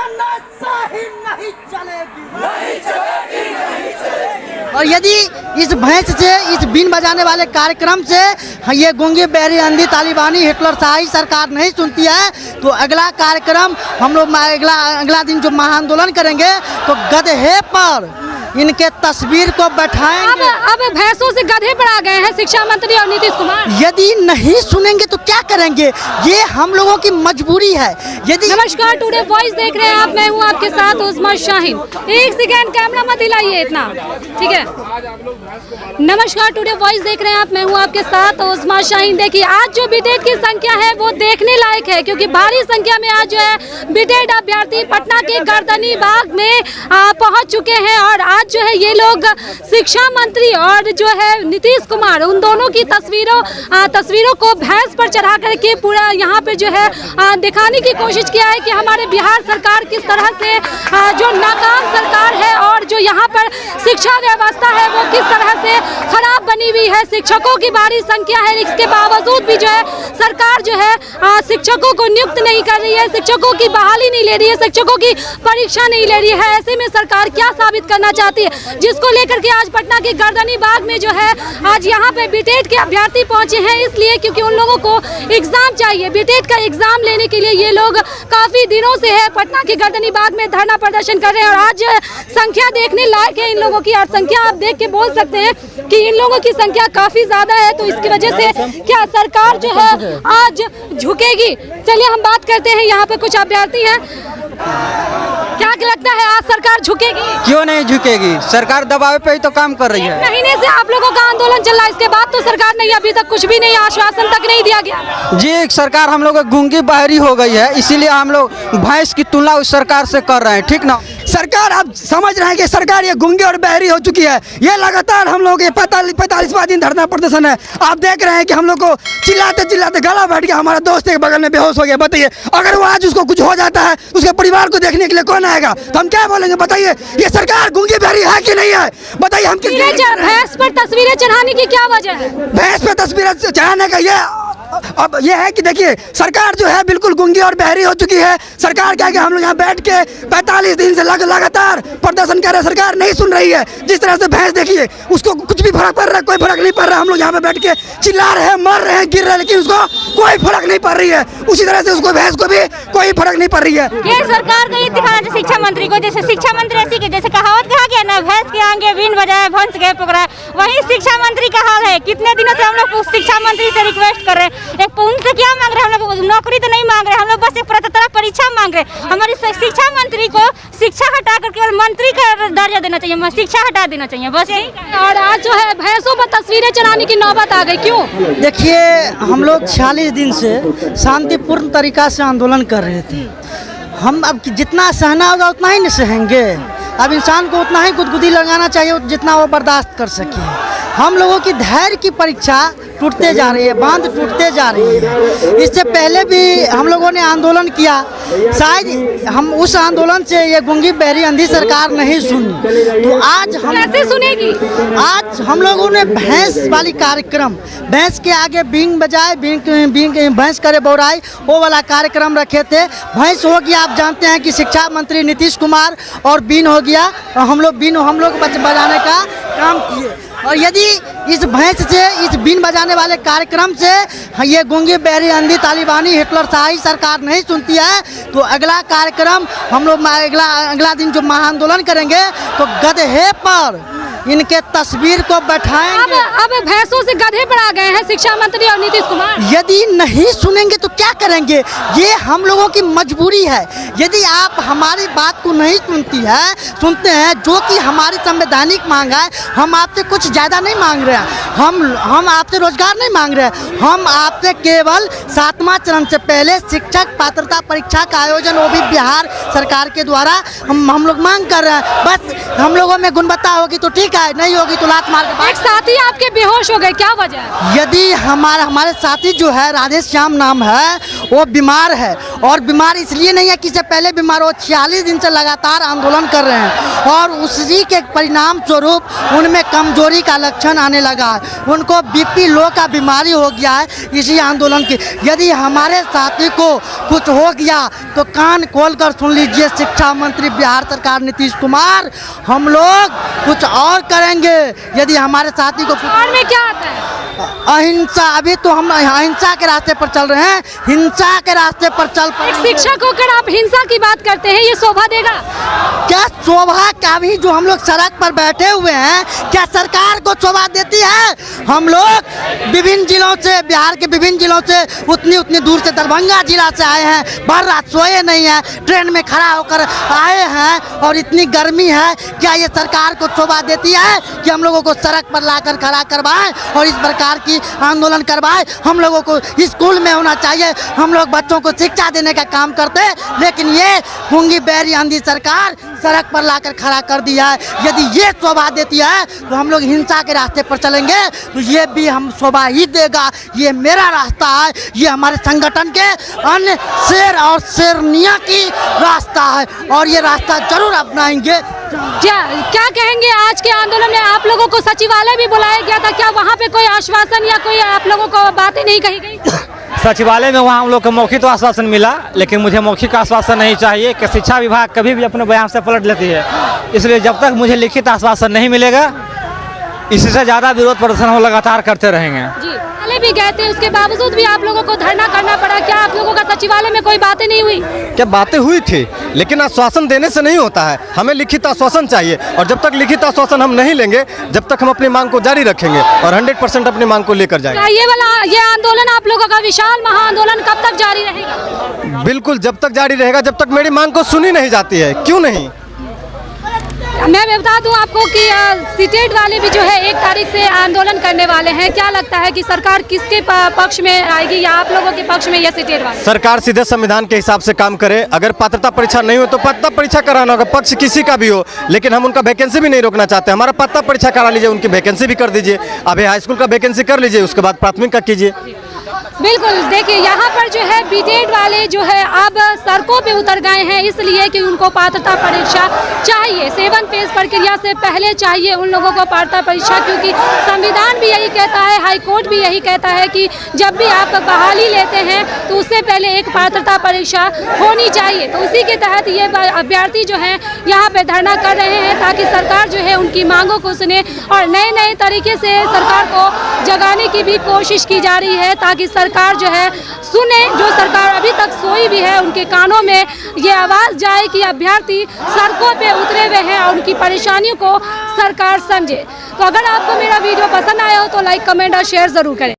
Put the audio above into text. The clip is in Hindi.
तानाशाही नहीं चलेगी, नहीं चलेगी, नहीं चलेगी। और यदि इस भैंस से, इस बीन बजाने वाले कार्यक्रम से ये गूंगी बहरी अंधी तालिबानी हिटलरशाही सरकार नहीं सुनती है तो अगला कार्यक्रम हम लोग अगला दिन जो महाआंदोलन करेंगे तो गधे पर इनके तस्वीर को बैठाएंगे। अब भैंसों से गधे पर आ गए हैं शिक्षा मंत्री और नीतीश कुमार। यदि नहीं सुनेंगे तो क्या करेंगे, ये हम लोगों की मजबूरी है। यदि नमस्कार, टुडे वॉइस देख रहे हैं आप, मैं हूं आपके साथ उस्मा शाहीन। एक सेकेंड कैमरा मत हिलाइए इतना, ठीक है। नमस्कार, टुडे वॉइस देख रहे हैं आप, मैं हूं आपके साथ उस्मा शाहीन। देखिए आज जो बीटेड की संख्या है वो देखने लायक है, क्योंकि भारी संख्या में आज जो है बीटेड अभ्यर्थी पटना के गर्दनी बाग में पहुंच चुके हैं। और आज जो है ये लोग शिक्षा मंत्री और जो है नीतीश कुमार, उन दोनों की तस्वीरों को भैंस पर चढ़ा करके पूरा यहाँ पे जो है दिखाने की कोशिश किया है कि हमारे बिहार सरकार किस तरह से जो नाकाम सरकार है और जो यहाँ पर शिक्षा व्यवस्था है वो किस तरह से खराब बनी हुई है। शिक्षकों की भारी संख्या है, इसके बावजूद भी जो है सरकार जो है शिक्षकों को नियुक्त नहीं कर रही है, शिक्षकों की बहाली नहीं ले रही है, शिक्षकों की परीक्षा नहीं ले रही है। ऐसे में सरकार क्या साबित करना चाहती है, जिसको लेकर के आज पटना के गर्दनी बाग में जो है आज यहाँ पे बीटेड के अभ्यर्थी पहुंचे हैं, इसलिए क्योंकि उन लोगों को एग्जाम चाहिए। बीटेड का एग्जाम लेने के लिए ये लोग काफी दिनों से है पटना के गर्दनी बाग में धरना प्रदर्शन कर रहे हैं। और आज संख्या देखने लायक है इन लोगों की, और संख्या आप देख के बोल सकते हैं कि इन लोगों की संख्या काफी ज्यादा है। तो इसकी वजह से क्या सरकार जो है आज झुकेगी? चलिए हम बात करते हैं, यहाँ पे कुछ अभ्यर्थी हैं। क्या लगता है आज सरकार झुकेगी? क्यों नहीं झुकेगी, सरकार दबाव पे ही तो काम कर रही है। महीने से आप लोगों का आंदोलन चल रहा है, इसके बाद तो सरकार नहीं, अभी तक कुछ भी नहीं, आश्वासन तक नहीं दिया गया। जी सरकार हम लोग गूंगी बहरी हो गई है, इसीलिए हम लोग भैंस की तुलना उस सरकार से कर रहे हैं, ठीक ना। सरकार आप समझ रहे हैं कि सरकार ये गूंगी और बहरी हो चुकी है। ये लगातार हम लोग 45वां दिन धरना प्रदर्शन है। आप देख रहे हैं कि हम लोग को चिल्लाते चिल्लाते गला बैठ गया, हमारा दोस्त एक बगल में बेहोश हो गया। बताइए अगर वो आज उसको कुछ हो जाता है, उसके परिवार को देखने के लिए कौन आएगा, तो हम क्या बोलेंगे? बताइए ये सरकार गूंगी बहरी है कि नहीं है? बताइए हम भैंस पर तस्वीरें चढ़ाने की क्या वजह है? भैंस पर तस्वीरें चढ़ाने का अब ये है कि देखिए सरकार जो है बिल्कुल गूंगी और बहरी हो चुकी है। सरकार क्या कि हम लोग यहाँ बैठ के 45 दिन से लगातार प्रदर्शन कर रहे हैं, सरकार नहीं सुन रही है। जिस तरह से भैंस देखिए, उसको कुछ भी फर्क पड़ रहा है? कोई फर्क नहीं पड़ रहा। हम लोग यहाँ पे बैठ के चिल्ला रहे हैं, मर रहे हैं, गिर रहे हैं, लेकिन उसको कोई फर्क नहीं पड़ रही है। उसी तरह से उसको भैंस को भी कोई फर्क नहीं पड़ रही है। ये सरकार को ये दिखाना चाहिए शिक्षा मंत्री को, जैसे शिक्षा मंत्री ऐसी के जैसे कहावत कहा गया ना, भैंस के आगे बीन बजाए भंस गए पकड़ा, वही शिक्षा मंत्री का हाल है। कितने दिनों से हम लोग शिक्षा मंत्री से रिक्वेस्ट कर रहे हैं, एक उनसे क्या मांग रहे हैं? हम लोग नौकरी तो नहीं मांग रहे, हम लोग बस एक प्रथम परीक्षा मांग रहे हैं। हमारी शिक्षा मंत्री को शिक्षा हटा कर केवल मंत्री का दर्जा देना चाहिए, शिक्षा हटा देना चाहिए, बस यही। और आज जो है भैंसों पर तस्वीरें चढ़ाने की नौबत आ गई, क्यों? देखिए हम लोग 46 दिन से शांतिपूर्ण तरीका से आंदोलन कर रहे थे। हम अब जितना सहना होगा उतना ही नहीं सहेंगे। अब इंसान को उतना ही गुदगुदी लगाना चाहिए जितना वो बर्दाश्त कर सके। हम लोगों की धैर्य की परीक्षा टूटते जा रही है, बांध टूटते जा रही है। इससे पहले भी हम लोगों ने आंदोलन किया, शायद हम उस आंदोलन से ये गूंगी बहरी अंधी सरकार नहीं सुनी, तो आज हम कैसे सुनेगी? आज हम लोगों ने भैंस वाली कार्यक्रम, भैंस के आगे बींग बजाए, भैंस करे बौराई, वो वाला कार्यक्रम रखे थे। भैंस हो गया, आप जानते हैं कि शिक्षा मंत्री नीतीश कुमार, और बीन हो गया, और हम लोग बजाने का काम किए। और यदि इस भैंस से, इस बीन बजाने वाले कार्यक्रम से ये गूंगी बहरी अंधी तालिबानी हिटलरशाही सरकार नहीं सुनती है तो अगला कार्यक्रम हम लोग अगला दिन जो महाआंदोलन करेंगे तो गधे पर इनके तस्वीर को बैठाएंगे। अब भैंसों से गधे पर आ गए हैं शिक्षा मंत्री और नीतीश कुमार। यदि नहीं सुनेंगे तो क्या करेंगे, ये हम लोगों की मजबूरी है। यदि आप हमारी बात को नहीं सुनते हैं, जो कि हमारी संवैधानिक मांग है, हम आपसे कुछ ज़्यादा नहीं मांग रहे हैं, हम आपसे रोजगार नहीं मांग रहे हैं, हम आपसे केवल 7वां चरण से पहले शिक्षक पात्रता परीक्षा का आयोजन, वो भी बिहार सरकार के द्वारा हम लोग मांग कर रहे हैं। बस हम लोगों में गुणवत्ता होगी तो ठीक है, का है, नहीं होगी तो लात मार के। एक साथी आपके बेहोश हो गए, क्या वजह है? यदि हमारे साथी जो है राधे श्याम नाम है, वो बीमार है और बीमार इसलिए नहीं है कि इससे पहले बीमार, वो 46 दिन से लगातार आंदोलन कर रहे हैं और उसी के परिणाम स्वरूप उनमें कमजोरी का लक्षण आने लगा है, उनको बीपी लो का बीमारी हो गया है इसी आंदोलन की। यदि हमारे साथी को कुछ हो गया तो कान खोलकर सुन लीजिए शिक्षा मंत्री बिहार सरकार नीतीश कुमार, हम लोग कुछ और करेंगे। यदि हमारे साथी को और में क्या आता है? अहिंसा, अभी तो हम अहिंसा के रास्ते पर चल रहे हैं, हिंसा के रास्ते पर चल एक शिक्षक होकर आप हिंसा की बात करते हैं, ये शोभा देगा? क्या शोभा का भी जो हम लोग सड़क पर बैठे हुए हैं, क्या सरकार को शोभा देती है? हम लोग विभिन्न जिलों से, बिहार के विभिन्न जिलों से उतनी दूर से दरभंगा जिला से आए हैं, भर रात सोए नहीं हैं, ट्रेन में खड़ा होकर आए हैं और इतनी गर्मी है, क्या ये सरकार को शोभा देती है कि हम लोगों को सड़क पर लाकर खड़ा करवाएं और इस प्रकार की आंदोलन करवाएं? हम लोगों को स्कूल में होना चाहिए, हम लोग बच्चों को शिक्षा देने का काम करते हैं, लेकिन ये गूंगी बहरी अंधी सरकार सड़क पर लाकर खड़ा कर दिया है। यदि ये शोभा देती है तो हम लोग हिंसा के रास्ते पर चलेंगे, तो ये भी हम शोभा ही देगा। ये मेरा रास्ता है, ये हमारे संगठन के अन्य शेर और शेरनिया की रास्ता है और ये रास्ता जरूर अपनाएंगे। क्या कहेंगे आज के आंदोलन में? आप लोगों को सचिवालय भी बुलाया गया था, क्या वहाँ पे कोई आश्वासन या कोई आप लोगों को बातें नहीं कही गई? सचिवालय में वहाँ हम लोग को मौखिक तो आश्वासन मिला, लेकिन मुझे मौखिक आश्वासन नहीं चाहिए कि शिक्षा विभाग कभी भी अपने बयान से पलट लेती है। इसलिए जब तक मुझे लिखित आश्वासन नहीं मिलेगा, इससे ज़्यादा विरोध प्रदर्शन हम लगातार करते रहेंगे। जी, पहले भी गए थे, उसके बावजूद भी आप लोगों को धरना करना पड़ा। क्या आप लोगों का सचिवालय में कोई बातें नहीं हुई? क्या बातें हुई थी, लेकिन आश्वासन देने से नहीं होता है, हमें लिखित आश्वासन चाहिए और जब तक लिखित आश्वासन हम नहीं लेंगे, जब तक हम अपनी मांग को जारी रखेंगे और 100% अपनी मांग को लेकर जाएंगे। ये आंदोलन आप लोगों का विशाल महाआंदोलन कब तक जारी रहेगा? बिल्कुल, जब तक जारी रहेगा, जब तक मेरी मांग को सुनी नहीं जाती है। क्यों नहीं? मैं बता दूं आपको कि सीटेट वाले भी जो है 1 तारीख से आंदोलन करने वाले हैं। क्या लगता है कि सरकार किसके पक्ष में आएगी, या आप लोगों के पक्ष में या सीटेट वाले? सरकार सीधे संविधान के हिसाब से काम करे। अगर पात्रता परीक्षा नहीं हो तो पात्रता परीक्षा कराना होगा, पक्ष किसी का भी हो, लेकिन हम उनका वैकेंसी भी नहीं रोकना चाहते। हमारा पात्रता परीक्षा करा लीजिए, उनकी वैकेंसी भी कर दीजिए। अभी हाई स्कूल का वैकेंसी कर लीजिए, उसके बाद प्राथमिक का कीजिए। बिल्कुल, देखिए यहाँ पर जो है बीटेड वाले जो है अब सड़कों पे उतर गए हैं, इसलिए कि उनको पात्रता परीक्षा चाहिए। 7 फेज प्रक्रिया से पहले चाहिए उन लोगों को पात्रता परीक्षा, क्योंकि संविधान भी यही कहता है, हाई कोर्ट भी यही कहता है कि जब भी आप बहाली लेते हैं तो उससे पहले एक पात्रता परीक्षा होनी चाहिए। तो उसी के तहत ये अभ्यर्थी जो हैं यहाँ पे धरना कर रहे हैं, ताकि सरकार जो है उनकी मांगों को सुने और नए तरीके से सरकार को जगाने की भी कोशिश की जा रही है, ताकि सरकार जो है सुने। जो सरकार अभी तक सोई भी है, उनके कानों में ये आवाज़ जाए कि अभ्यर्थी सड़कों पे उतरे हुए हैं और उनकी परेशानियों को सरकार समझे। तो अगर आपको मेरा वीडियो पसंद आया हो तो लाइक, कमेंट और शेयर ज़रूर करें।